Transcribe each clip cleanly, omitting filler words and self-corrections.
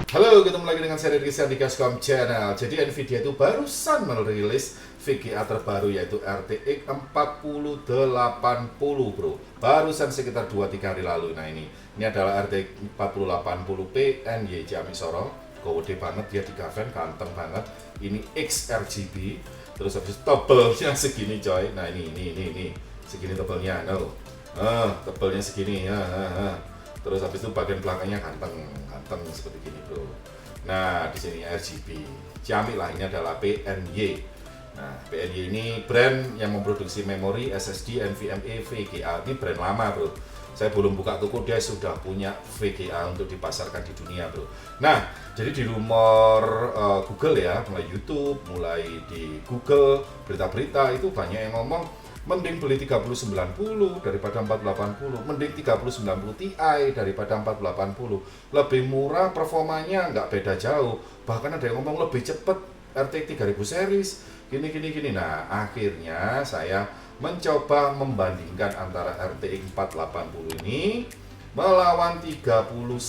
Halo, ketemu lagi dengan saya RAKITAN channel. Jadi Nvidia itu barusan merilis VGA terbaru yaitu RTX 4080 bro. Barusan sekitar 2-3 hari lalu. Nah ini adalah RTX 4080 PNY Ciami Soro. Gede banget, dia di gaven, ganteng banget. Ini XRGB. Terus habis tebelnya segini coy. Nah ini segini tebelnya. Tebelnya segini ya. Terus habis itu bagian belakangnya ganteng seperti gini bro. Nah di sini RGB, Xiaomi lah, ini adalah PNY. Nah PNY ini brand yang memproduksi memori SSD NVMe VGA. Ini brand lama bro. Saya belum buka toko, dia sudah punya VGA untuk dipasarkan di dunia bro. Nah jadi di rumor Google ya, mulai YouTube, mulai di Google berita-berita itu banyak yang ngomong mending beli 3090 daripada 4080, mending 3090 Ti daripada 4080, lebih murah, performanya nggak beda jauh, bahkan ada yang ngomong lebih cepet RTX 3000 series, gini. Nah akhirnya saya mencoba membandingkan antara RTX 480 ini melawan 3090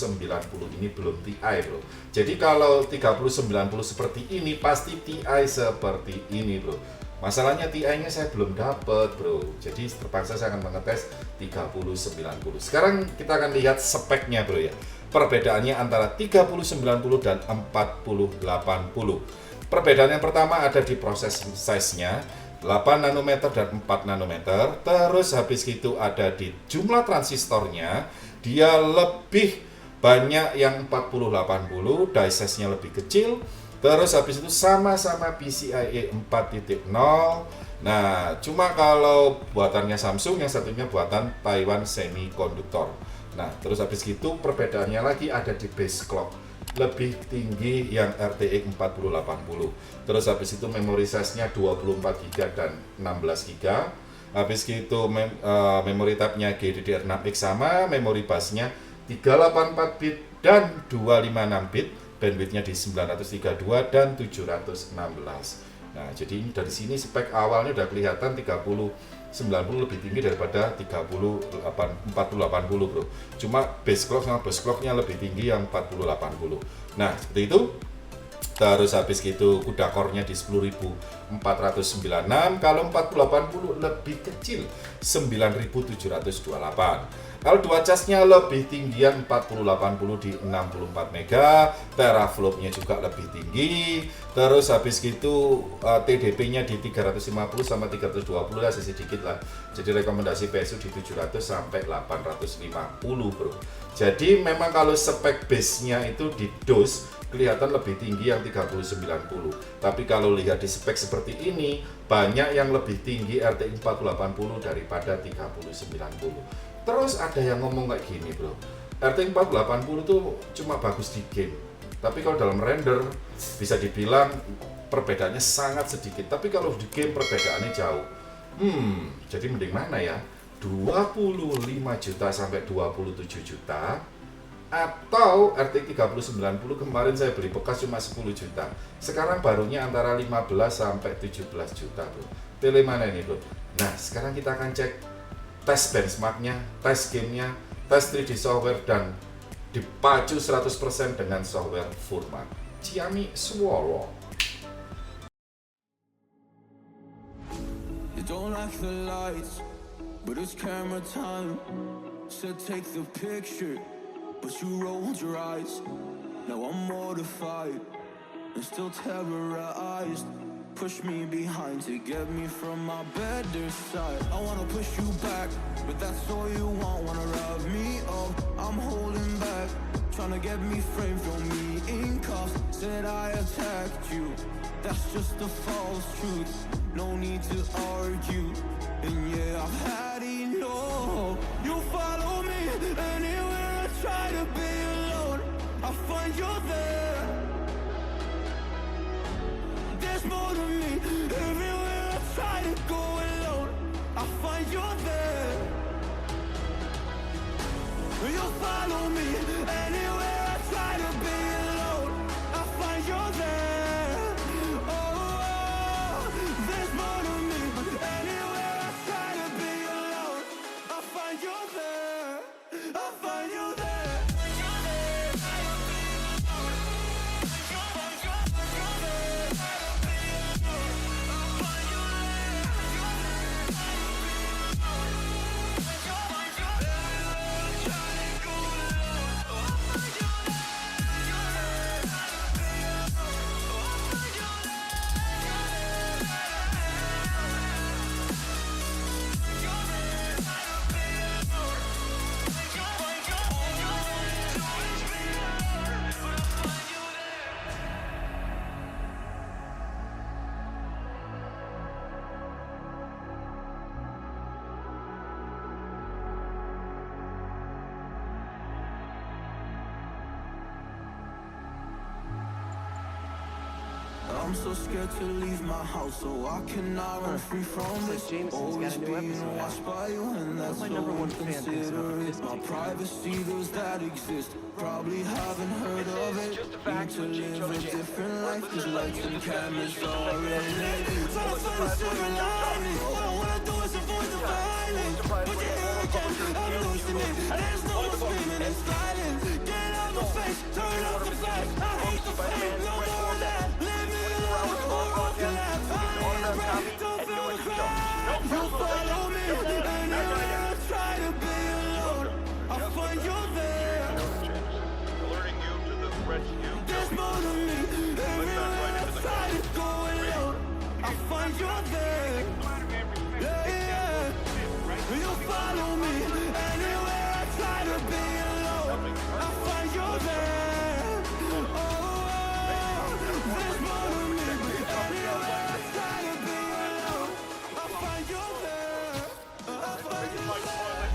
ini, belum Ti bro. Jadi kalau 3090 seperti ini, pasti Ti seperti ini bro. Masalahnya TI-nya saya belum dapat bro, jadi terpaksa saya akan mengetes 3090. Sekarang kita akan lihat speknya bro ya. Perbedaannya antara 3090 dan 4080. Perbedaan yang pertama ada di proses size-nya, 8 nanometer dan 4 nanometer. Terus habis itu ada di jumlah transistornya, dia lebih banyak yang 4080, die size-nya lebih kecil. Terus habis itu sama-sama PCIe 4.0. Nah, cuma kalau buatannya Samsung, yang satunya buatan Taiwan Semiconductor. Nah, terus habis itu perbedaannya lagi ada di base clock. Lebih tinggi yang RTX 4080. Terus habis itu memori size-nya 24GB dan 16GB. Habis itu memori tab-nya GDDR6X sama, memori bus-nya 384 bit dan 256 bit. Bandwidth-nya di 932 dan 716. Nah, jadi ini dari sini spek awalnya udah kelihatan 3090 lebih tinggi daripada 4080 bro. Cuma base clock sama bus clock-nya lebih tinggi yang 4080. Nah, seperti itu. Terus habis itu CUDA core-nya di 10496, kalau 4080 lebih kecil 9728. Kalau dua casnya lebih tinggian 4080 di 64 mega, teraflop-nya juga lebih tinggi. Terus habis itu TDP-nya di 350 sama 320 lah, sedikit lah. Jadi rekomendasi PSU di 700 sampai 850 bro. Jadi memang kalau spek base-nya itu di DOS kelihatan lebih tinggi yang 3090. Tapi kalau lihat di spek seperti ini, banyak yang lebih tinggi RTX 4080 daripada 3090. Terus ada yang ngomong kayak gini bro, RTX 4080 tuh cuma bagus di game, tapi kalau dalam render bisa dibilang perbedaannya sangat sedikit. Tapi kalau di game perbedaannya jauh. Jadi mending mana ya? 25 juta sampai 27 juta atau RTX 3090 kemarin saya beli bekas cuma 10 juta. Sekarang barunya antara 15 sampai 17 juta bro. Pilih mana ini bro? Nah sekarang kita akan cek tes benchmarknya, tes gamenya, tes 3D software, dan dipacu 100% dengan software Furman Xiaomi Swallow. You don't like the lights, but it's camera time. Said take the picture, but you rolled your eyes. Now I'm mortified and still terrorized. Push me behind to get me from my better side. I wanna push you back, but that's all you want. Wanna rub me up, I'm holding back. Tryna get me framed, throw me in cuffs. Said I attacked you, that's just a false truth. No need to argue, and yeah, I've had enough. You follow me anywhere I try to be alone, I find you there. There's more to me. Everywhere I try to go alone, I find you there. You follow me. Anywhere I try to be alone, I find you there. Oh, there's more to me. Anywhere I try to be alone, I find you there. I find you there. I'm so scared to leave my house, so I cannot run free from this. Always being watched by you, and that's so inconsiderate. My privacy, those that exist probably haven't heard of it. Need to live a different life, cause lights and cameras are lit. Trying to find a silver lining. All I wanna do is avoid the violence. But you're here again, I'm losing it. There's no more screaming and sliding. Get out my face, turn off the flash. I hate the fame, no more of that. Leave me alone, more off your lap. I ain't afraid, don't feel the crowd. You follow me, anywhere I try to be alone, I'll find you there. Alerting you to the threats you There's more to me, everywhere I try to go alone, I'll find you there. Yeah, yeah. You follow me, anywhere I try to be alone, I'll find you there. Oh, there's more to me, anywhere I try to be alone, I'll find you there. I'll find you there.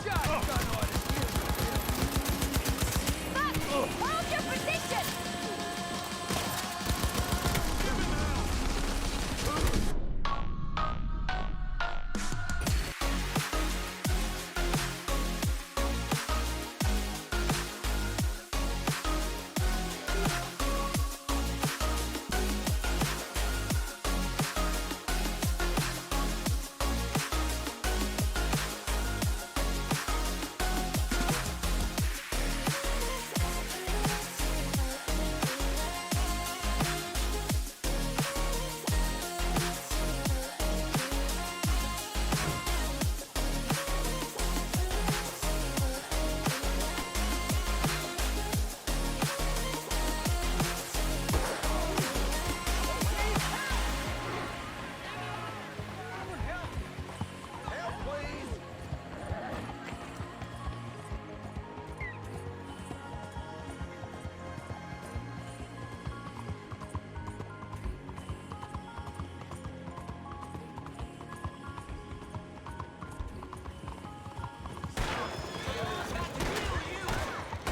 Shotgun order.